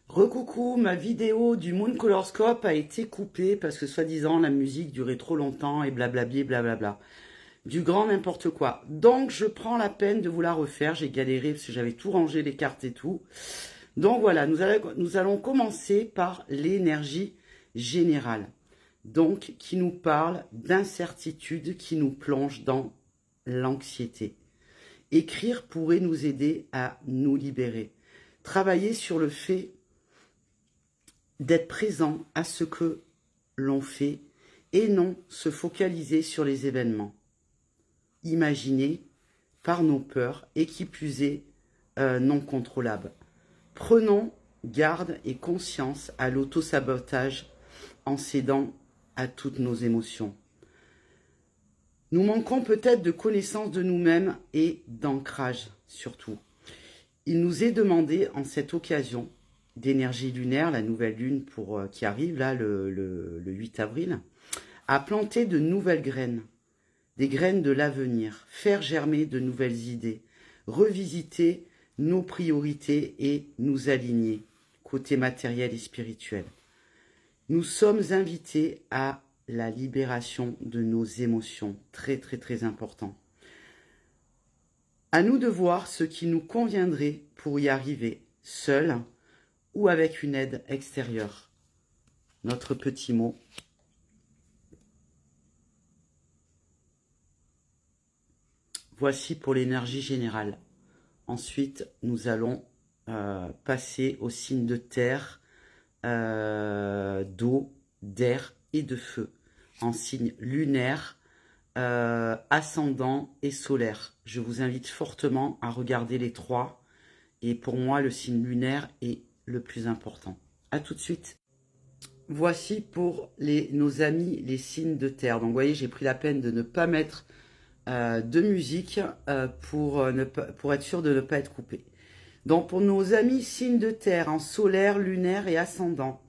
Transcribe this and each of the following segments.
Recoucou, ma vidéo du Moon Colorscope a été coupée parce que soi-disant la musique durait trop longtemps et blablabli blablabla. Du grand n'importe quoi. Donc je prends la peine de vous la refaire. J'ai galéré parce que j'avais tout rangé, les cartes et tout. Donc voilà, nous allons commencer par l'énergie générale. Donc qui nous parle d'incertitude, qui nous plonge dans l'anxiété. Écrire pourrait nous aider à nous libérer. Travailler sur le fait d'être présent à ce que l'on fait et non se focaliser sur les événements imaginés par nos peurs et qui plus est non contrôlables. Prenons garde et conscience à l'auto-sabotage en cédant à toutes nos émotions. Nous manquons peut-être de connaissance de nous-mêmes et d'ancrage surtout. Il nous est demandé en cette occasion d'énergie lunaire, la nouvelle lune qui arrive là le 8 avril, à planter de nouvelles graines, des graines de l'avenir, faire germer de nouvelles idées, revisiter nos priorités et nous aligner côté matériel et spirituel. Nous sommes invités à la libération de nos émotions, très très très important. À nous de voir ce qui nous conviendrait pour y arriver, seul ou avec une aide extérieure. Notre petit mot. Voici pour l'énergie générale. Ensuite, nous allons passer aux signes de terre, d'eau, d'air et de feu. En signe lunaire, ascendant et solaire. Je vous invite fortement à regarder les trois. Et pour moi, le signe lunaire est le plus important. À tout de suite. Voici pour nos amis les signes de terre. Donc vous voyez, j'ai pris la peine de ne pas mettre de musique pour être sûr de ne pas être coupé. Donc pour nos amis signes de terre en solaire, lunaire et ascendant,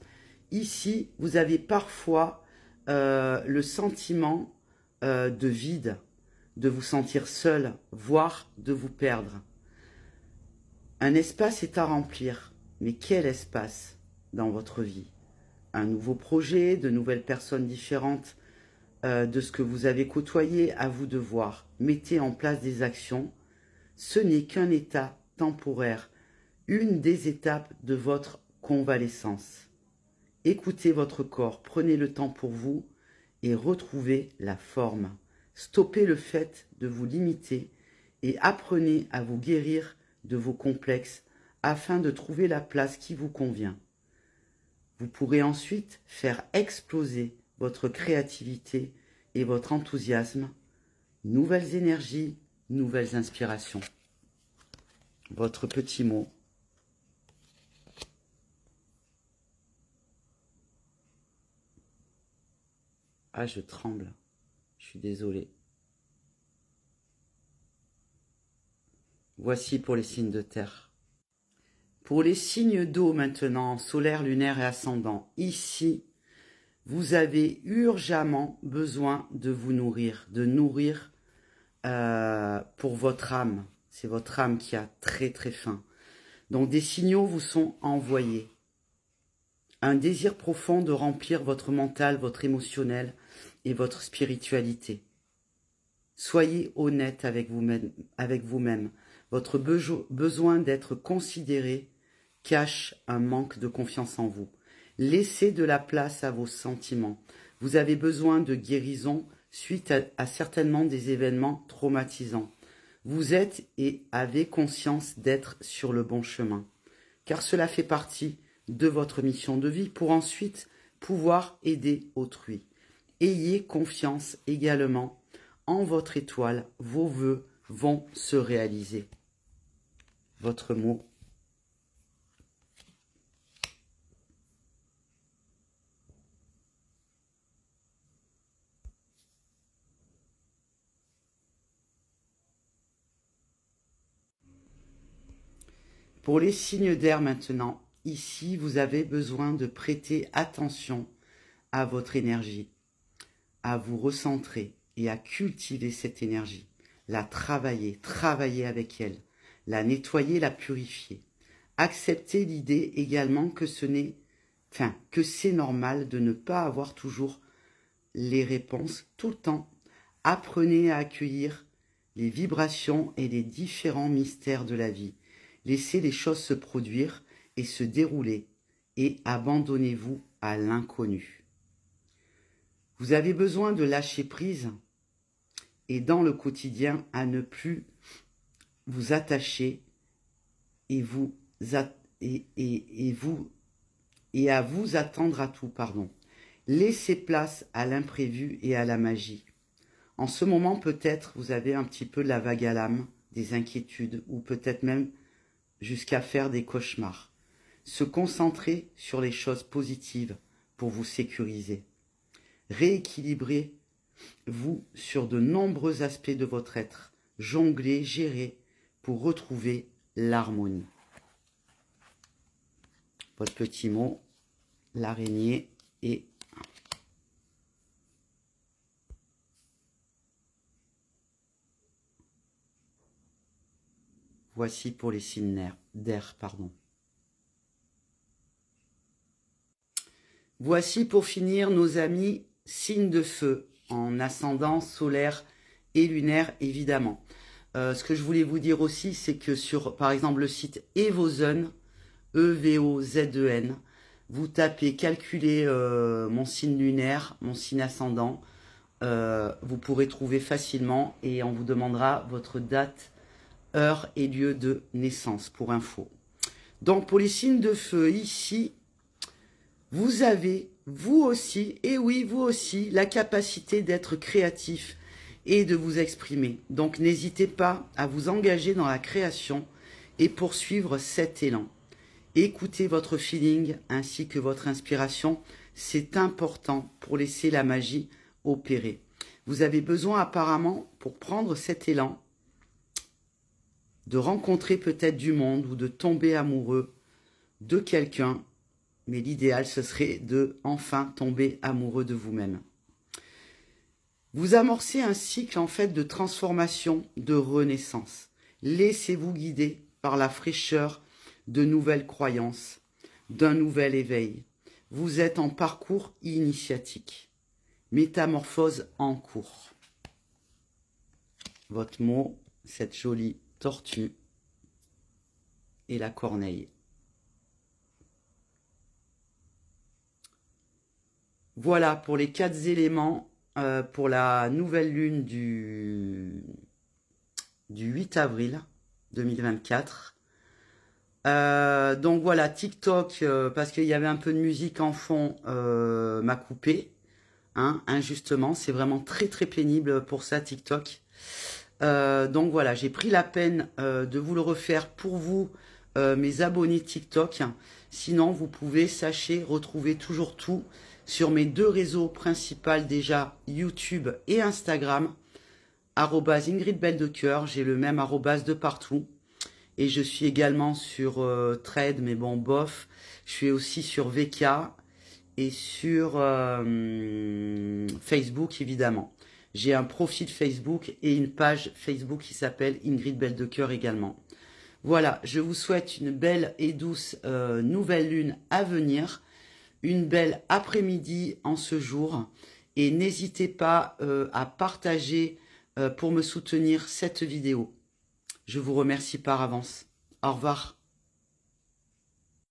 ici vous avez parfois le sentiment de vide, de vous sentir seul, voire de vous perdre. Un espace est à remplir, mais quel espace dans votre vie? Un nouveau projet, de nouvelles personnes différentes de ce que vous avez côtoyé, à vous de voir. Mettez en place des actions. Ce n'est qu'un état temporaire, une des étapes de votre convalescence. Écoutez votre corps, prenez le temps pour vous et retrouvez la forme. Stoppez le fait de vous limiter et apprenez à vous guérir de vos complexes afin de trouver la place qui vous convient. Vous pourrez ensuite faire exploser votre créativité et votre enthousiasme, nouvelles énergies, nouvelles inspirations. Votre petit mot. Ah, je tremble. Je suis désolé. Voici pour les signes de terre. Pour les signes d'eau maintenant, solaire, lunaire et ascendant, ici, vous avez urgemment besoin de vous nourrir, pour votre âme. C'est votre âme qui a très très faim. Donc des signaux vous sont envoyés. Un désir profond de remplir votre mental, votre émotionnel et votre spiritualité. Soyez honnête avec vous-même. Votre besoin d'être considéré cache un manque de confiance en vous. Laissez de la place à vos sentiments. Vous avez besoin de guérison suite à certainement des événements traumatisants. Vous êtes et avez conscience d'être sur le bon chemin, car cela fait partie de votre mission de vie pour ensuite pouvoir aider autrui. Ayez confiance également en votre étoile, vos vœux vont se réaliser. Votre mot. Pour les signes d'air maintenant, ici vous avez besoin de prêter attention à votre énergie, à vous recentrer et à cultiver cette énergie, la travailler avec elle, la nettoyer, la purifier. Acceptez l'idée également que que c'est normal de ne pas avoir toujours les réponses tout le temps. Apprenez à accueillir les vibrations et les différents mystères de la vie. Laissez les choses se produire et se dérouler et abandonnez-vous à l'inconnu. Vous avez besoin de lâcher prise et dans le quotidien à ne plus vous attacher et à vous attendre à tout, pardon. Laissez place à l'imprévu et à la magie. En ce moment, peut-être, vous avez un petit peu de la vague à l'âme, des inquiétudes, ou peut-être même jusqu'à faire des cauchemars. Se concentrer sur les choses positives pour vous sécuriser. Rééquilibrez-vous sur de nombreux aspects de votre être. Jonglez, gérez pour retrouver l'harmonie. Votre petit mot, l'araignée et voici pour les signes d'air, pardon. Voici pour finir nos amis signes de feu, en ascendant solaire et lunaire évidemment. Ce que je voulais vous dire aussi, c'est que sur, par exemple, le site Evozen, E-V-O-Z-E-N, vous tapez calculer mon signe lunaire, mon signe ascendant, vous pourrez trouver facilement et on vous demandera votre date, heure et lieu de naissance pour info. Donc pour les signes de feu, ici, vous avez, vous aussi, et oui, vous aussi, la capacité d'être créatif et de vous exprimer. Donc n'hésitez pas à vous engager dans la création et poursuivre cet élan. Écoutez votre feeling ainsi que votre inspiration, c'est important pour laisser la magie opérer. Vous avez besoin apparemment, pour prendre cet élan, de rencontrer peut-être du monde ou de tomber amoureux de quelqu'un, mais l'idéal ce serait de enfin tomber amoureux de vous-même. Vous amorcez un cycle en fait de transformation, de renaissance. Laissez-vous guider par la fraîcheur de nouvelles croyances, d'un nouvel éveil. Vous êtes en parcours initiatique. Métamorphose en cours. Votre mot, cette jolie tortue et la corneille. Voilà pour les 4 éléments pour la nouvelle lune du 8 avril 2024. Donc voilà, TikTok, parce qu'il y avait un peu de musique en fond, m'a coupé, hein, injustement. C'est vraiment très très pénible pour ça, TikTok. Donc voilà, j'ai pris la peine de vous le refaire pour vous, mes abonnés TikTok. Sinon, vous pouvez, sachez, retrouver toujours tout sur mes 2 réseaux principaux déjà, YouTube et Instagram, @Ingrid Belle de Cœur. J'ai le même arrobase de partout. Et je suis également sur Thread, mais bon, bof. Je suis aussi sur VK et sur Facebook, évidemment. J'ai un profil Facebook et une page Facebook qui s'appelle Ingrid Belle de Cœur également. Voilà, je vous souhaite une belle et douce nouvelle lune à venir. Une belle après-midi en ce jour. Et n'hésitez pas à partager pour me soutenir cette vidéo. Je vous remercie par avance. Au revoir.